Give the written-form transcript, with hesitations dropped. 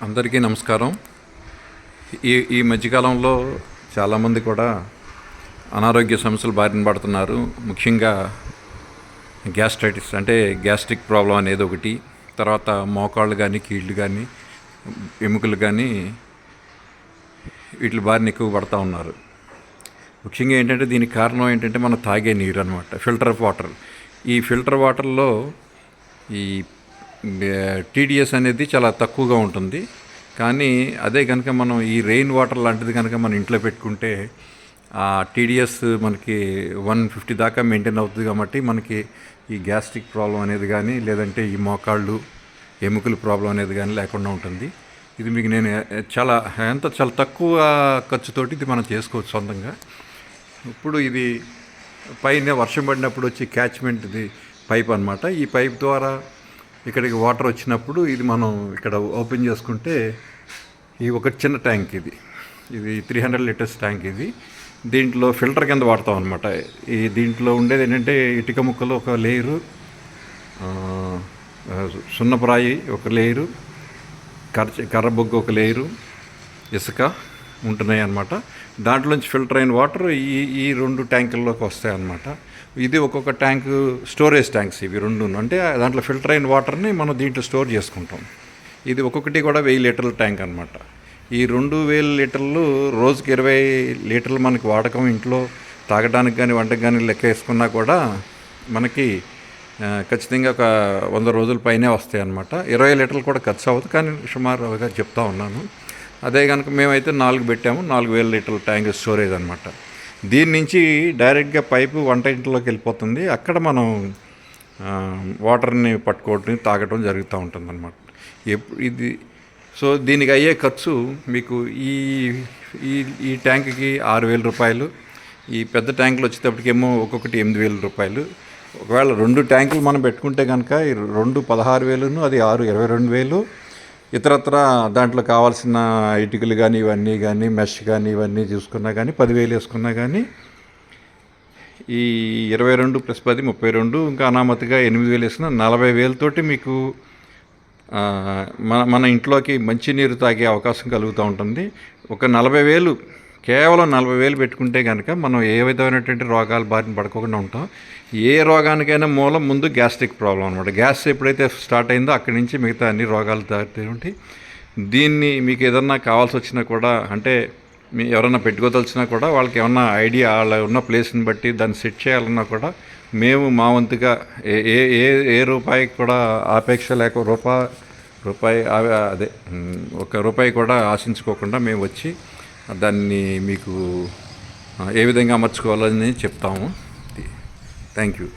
అందరికీ నమస్కారం. ఈ ఈ మధ్యకాలంలో చాలామంది కూడా అనారోగ్య సమస్యలు బారిన పడుతున్నారు. ముఖ్యంగా గ్యాస్ట్రైటిస్ అంటే గ్యాస్ట్రిక్ ప్రాబ్లం అనేది ఒకటి, తర్వాత మోకాళ్ళు కానీ కీళ్ళు కానీ ఎముకలు కానీ వీటి బారిన ఎక్కువ పడుతూ ఉన్నారు. ముఖ్యంగా ఏంటంటే దీనికి కారణం ఏంటంటే మనం తాగే నీరు అనమాట, ఫిల్టర్ వాటర్. ఈ ఫిల్టర్ వాటర్లో ఈ టీడీఎస్ అనేది చాలా తక్కువగా ఉంటుంది. కానీ అదే కనుక మనం ఈ రెయిన్ వాటర్ లాంటిది కనుక మన ఇంట్లో పెట్టుకుంటే ఆ టీడీఎస్ మనకి 150 దాకా మెయింటైన్ అవుతుంది. కాబట్టి మనకి ఈ గ్యాస్ట్రిక్ ప్రాబ్లం అనేది కానీ, లేదంటే ఈ మోకాళ్ళు ఎముకల ప్రాబ్లం అనేది కానీ లేకుండా ఉంటుంది. ఇది మీకు నేను చాలా తక్కువ ఖర్చుతోటి ఇది మనం చేసుకోవచ్చు సొంతంగా. ఇప్పుడు ఇది పైన వర్షం పడినప్పుడు వచ్చి క్యాచ్మెంట్ ఇది పైప్ అనమాట. ఈ పైప్ ద్వారా ఇక్కడికి వాటర్ వచ్చినప్పుడు ఇది మనం ఇక్కడ ఓపెన్ చేసుకుంటే ఈ ఒక చిన్న ట్యాంక్, ఇది 300 లీటర్స్ ట్యాంక్. దీంట్లో ఫిల్టర్ కింద వాడతాం అనమాట. ఈ దీంట్లో ఉండేది ఏంటంటే ఇటుక ముక్కలు ఒక లేయరు, సున్నప్రాయి ఒక లేయరు, కర్రబొగ్గు ఒక లేయరు, ఇసుక ఉంటున్నాయి అన్నమాట. దాంట్లోంచి ఫిల్టర్ అయిన వాటర్ ఈ 2 ట్యాంకుల్లోకి వస్తాయి అన్నమాట. ఇది ఒక్కొక్క ట్యాంకు స్టోరేజ్ ట్యాంక్స్, ఇవి 2. అంటే దాంట్లో ఫిల్టర్ అయిన వాటర్ని మనం దీంట్లో స్టోర్ చేసుకుంటాం. ఇది ఒక్కొక్కటి కూడా 1000 లీటర్ల ట్యాంక్ అనమాట. ఈ 2000 లీటర్లు రోజుకి 20 లీటర్లు మనకి వాడకం ఇంట్లో తాగడానికి కానీ వంటకు కానీ లెక్క వేసుకున్నా కూడా మనకి ఖచ్చితంగా ఒక 100 రోజుల పైనే వస్తాయి అన్నమాట. 20 లీటర్లు కూడా ఖర్చు అవ్వదు, కానీ సుమారుగా చెప్తా ఉన్నాను. అదే కనుక మేమైతే 4 పెట్టాము, 4000 లీటర్ల ట్యాంక్ స్టోరేజ్ అనమాట. దీని నుంచి డైరెక్ట్గా పైపు వంట ఇంట్లోకి వెళ్ళిపోతుంది. అక్కడ మనం వాటర్ని పట్టుకోవటం తాగటం జరుగుతూ ఉంటుంది అనమాట. ఇది సో దీనికి అయ్యే ఖర్చు మీకు ఈ ఈ ఈ ట్యాంక్కి 6000 రూపాయలు, ఈ పెద్ద ట్యాంకులు వచ్చేటప్పటికేమో ఒక్కొక్కటి 8000 రూపాయలు. ఒకవేళ 2 ట్యాంకులు మనం పెట్టుకుంటే కనుక ఈ 2 16,000, అది 6 22,000. ఇతరత్ర దాంట్లో కావాల్సిన ఇటుకలు కానీ ఇవన్నీ కానీ మెష్ కానీ ఇవన్నీ చూసుకున్నా కానీ 10,000 వేసుకున్నా కానీ ఈ 22 + 10 32, ఇంకా అనామతిగా 8,000 వేసుకున్న 40,000 తోటి మీకు మన ఇంట్లోకి మంచినీరు తాగే అవకాశం కలుగుతూ ఉంటుంది. ఒక 40,000, కేవలం 40,000 పెట్టుకుంటే కనుక మనం ఏ విధమైనటువంటి రోగాలు బారిన పడుకోకుండా ఉంటాం. ఏ రోగానికైనా మూలం ముందు గ్యాస్ట్రిక్ ప్రాబ్లం అనమాట. గ్యాస్ ఎప్పుడైతే స్టార్ట్ అయిందో అక్కడి నుంచి మిగతా అన్ని రోగాలు దాటి దీన్ని మీకు ఏదన్నా కావాల్సి వచ్చినా కూడా, అంటే మీ ఎవరన్నా పెట్టుకోదలిచినా కూడా వాళ్ళకి ఏమన్నా ఐడియా, వాళ్ళ ఉన్న ప్లేస్ని బట్టి దాన్ని సెట్ చేయాలన్నా కూడా మేము మా వంతుగా ఏ ఏ ఏ రూపాయికి కూడా ఆపేక్ష లేక రూపాయి అదే 1 రూపాయి కూడా ఆశించుకోకుండా మేము వచ్చి దాన్ని మీకు ఏ విధంగా అమర్చుకోవాలని చెప్తాము. Thank you.